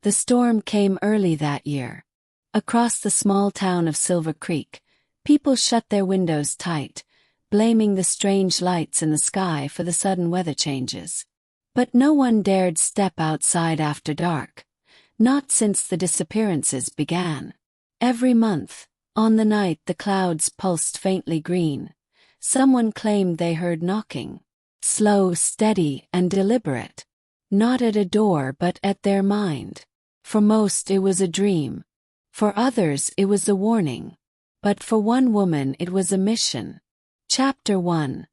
The storm came early that year. Across the small town of Silver Creek, people shut their windows tight, blaming the strange lights in the sky for the sudden weather changes. But no one dared step outside after dark, not since the disappearances began. Every month, on the night the clouds pulsed faintly green, someone claimed they heard knocking. Slow, steady, and deliberate. Not at a door but at their mind. For most it was a dream. For others it was a warning. But for one woman it was a mission. Chapter 1.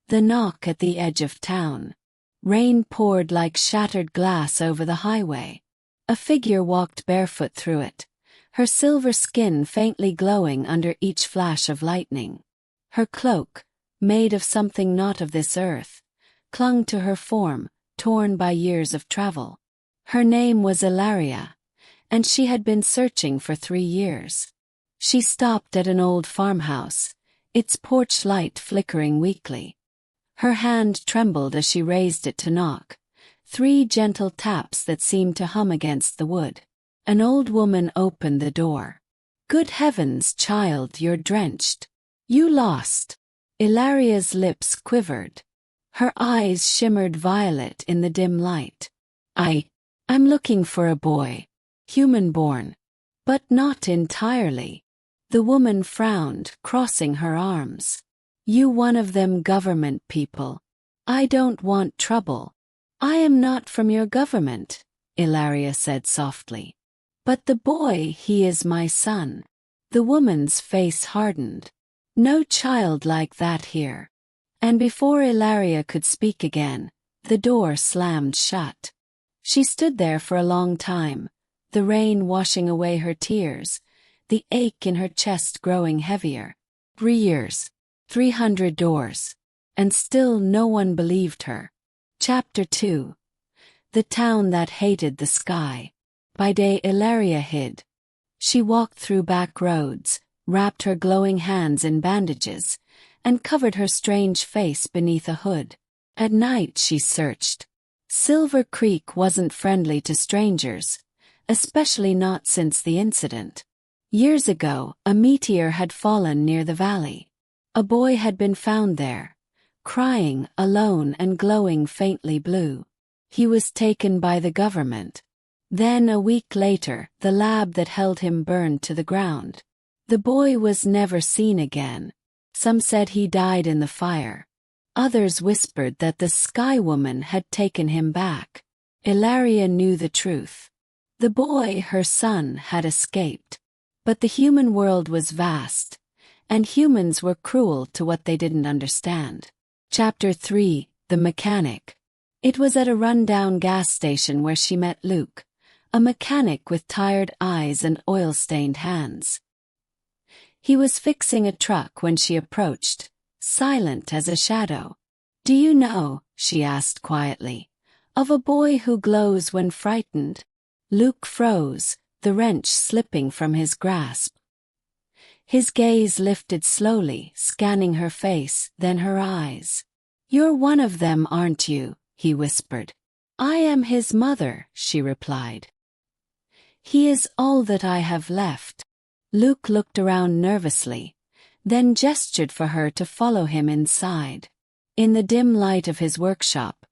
The knock at the edge of town. Rain poured like shattered glass over the highway. A figure walked barefoot through it, her silver skin faintly glowing under each flash of lightning. Her cloak, made of something not of this earth, clung to her form, torn by years of travel. Her name was Elaria, and she had been searching for 3 years. She stopped at an old farmhouse, its porch light flickering weakly. Her hand trembled as she raised it to knock, 3 gentle taps that seemed to hum against the wood. An old woman opened the door. "Good heavens, child, you're drenched. You lost." Ilaria's lips quivered. Her eyes shimmered violet in the dim light. I'm looking for a boy. Human-born. But not entirely." The woman frowned, crossing her arms. "You one of them government people. I don't want trouble." "I am not from your government," Elaria said softly. "But the boy, he is my son." The woman's face hardened. "No child like that here." And before Elaria could speak again, the door slammed shut. She stood there for a long time, the rain washing away her tears, the ache in her chest growing heavier. 3 years, 300 doors, and still no one believed her. Chapter 2. The town that hated the sky. By day Elaria hid. She walked through back roads, wrapped her glowing hands in bandages, and covered her strange face beneath a hood. At night she searched. Silver Creek wasn't friendly to strangers, especially not since the incident. Years ago, a meteor had fallen near the valley. A boy had been found there, crying, alone and glowing faintly blue. He was taken by the government. Then a week later, the lab that held him burned to the ground. The boy was never seen again. Some said he died in the fire. Others whispered that the Sky Woman had taken him back. Elaria knew the truth. The boy, her son, had escaped. But the human world was vast, and humans were cruel to what they didn't understand. Chapter 3. The Mechanic. It was at a run-down gas station where she met Luke, a mechanic with tired eyes and oil-stained hands. He was fixing a truck when she approached, silent as a shadow. "Do you know," she asked quietly, "of a boy who glows when frightened?" Luke froze, the wrench slipping from his grasp. His gaze lifted slowly, scanning her face, then her eyes. "You're one of them, aren't you?" he whispered. "I am his mother," she replied. "He is all that I have left." Luke looked around nervously, then gestured for her to follow him inside. In the dim light of his workshop,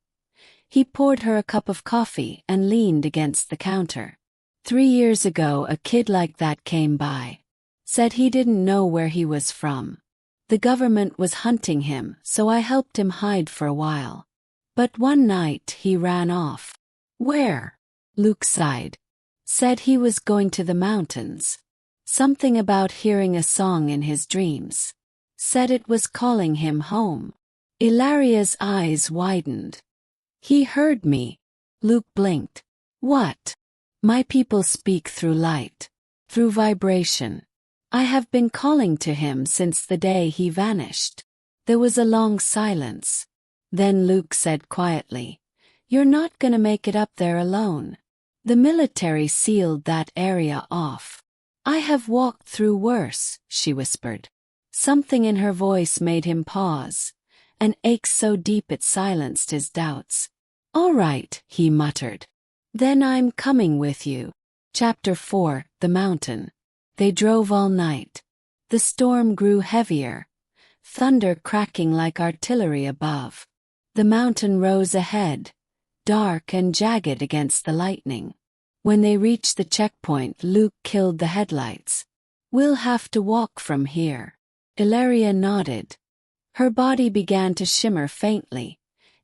he poured her a cup of coffee and leaned against the counter. 3 years ago a kid like that came by. Said he didn't know where he was from. The government was hunting him, so I helped him hide for a while. But one night he ran off. "Where?" Luke sighed. Said he was going to the mountains. Something about hearing a song in his dreams. Said it was calling him home. Ilaria's eyes widened. "He heard me." Luke blinked. "What?" "My people speak through light. Through vibration. I have been calling to him since the day he vanished." There was a long silence. Then Luke said quietly, "You're not gonna make it up there alone. The military sealed that area off." "I have walked through worse," she whispered. Something in her voice made him pause, an ache so deep it silenced his doubts. "All right," he muttered. Then I'm coming with you. Chapter 4, The Mountain. They drove all night. The storm grew heavier, thunder cracking like artillery above. The mountain rose ahead, dark and jagged against the lightning. When they reached the checkpoint, Luke killed the headlights. We'll have to walk from here. Elaria nodded. Her body began to shimmer faintly,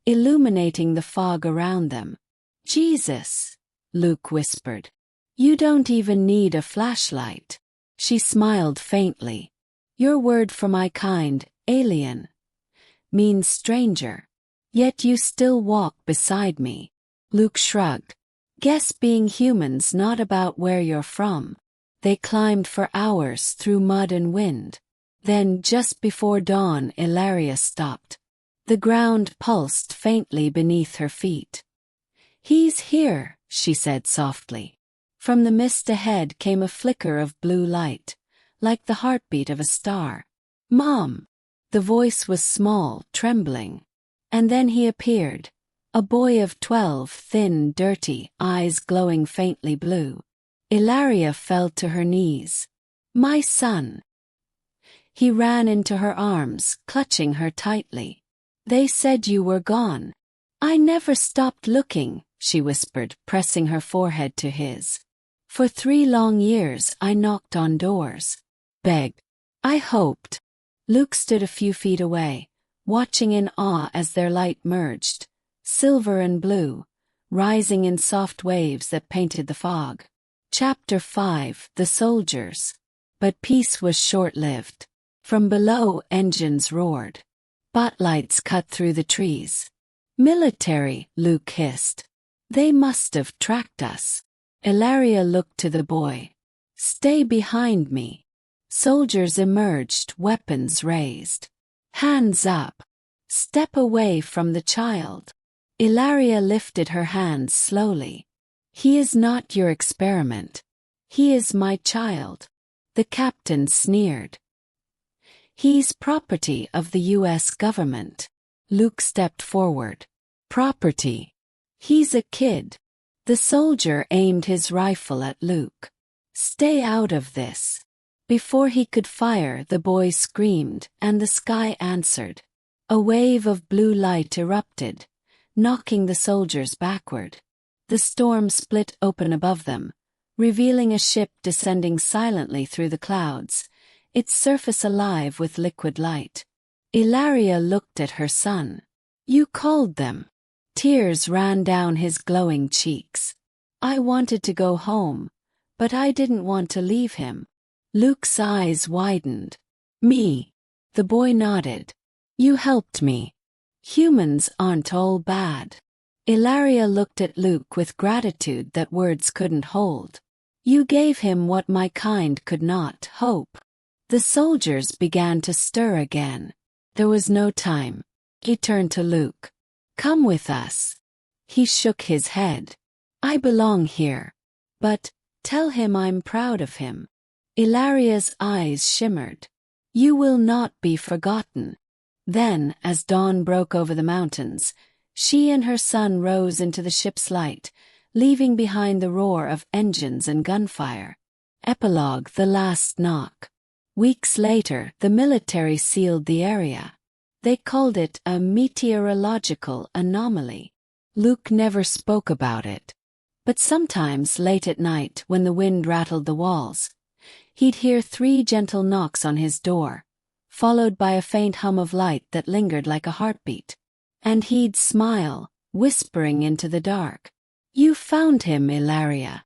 illuminating the fog around them. Jesus, Luke whispered. You don't even need a flashlight. She smiled faintly. Your word for my kind, alien, means stranger. Yet you still walk beside me. Luke shrugged. Guess being human's not about where you're from. They climbed for hours through mud and wind. Then, just before dawn, Elaria stopped. The ground pulsed faintly beneath her feet. He's here, she said softly. From the mist ahead came a flicker of blue light, like the heartbeat of a star. Mom! The voice was small, trembling. And then he appeared, a boy of 12, thin, dirty, eyes glowing faintly blue. Elaria fell to her knees. My son! He ran into her arms, clutching her tightly. They said you were gone. I never stopped looking, she whispered, pressing her forehead to his. For 3 long years I knocked on doors. Begged. I hoped. Luke stood a few feet away, watching in awe as their light merged, silver and blue, rising in soft waves that painted the fog. Chapter 5, The Soldiers. But peace was short-lived. From below, engines roared. Spotlights cut through the trees. Military, Luke hissed. They must have tracked us. Elaria looked to the boy. Stay behind me. Soldiers emerged, weapons raised. Hands up. Step away from the child. Elaria lifted her hands slowly. He is not your experiment. He is my child. The captain sneered. He's property of the U.S. government. Luke stepped forward. Property. He's a kid. The soldier aimed his rifle at Luke. Stay out of this. Before he could fire, the boy screamed, and the sky answered. A wave of blue light erupted, knocking the soldiers backward. The storm split open above them, revealing a ship descending silently through the clouds, its surface alive with liquid light. Elaria looked at her son. You called them. Tears ran down his glowing cheeks. I wanted to go home, but I didn't want to leave him. Luke's eyes widened. Me. The boy nodded. You helped me. Humans aren't all bad. Elaria looked at Luke with gratitude that words couldn't hold. You gave him what my kind could not, hope. The soldiers began to stir again. There was no time. He turned to Luke. Come with us. He shook his head. I belong here. But, tell him I'm proud of him. Ilaria's eyes shimmered. You will not be forgotten. Then, as dawn broke over the mountains, she and her son rose into the ship's light, leaving behind the roar of engines and gunfire. Epilogue: The last knock. Weeks later, the military sealed the area. They called it a meteorological anomaly. Luke never spoke about it. But sometimes, late at night, when the wind rattled the walls, he'd hear 3 gentle knocks on his door, followed by a faint hum of light that lingered like a heartbeat. And he'd smile, whispering into the dark. You found him, Elaria.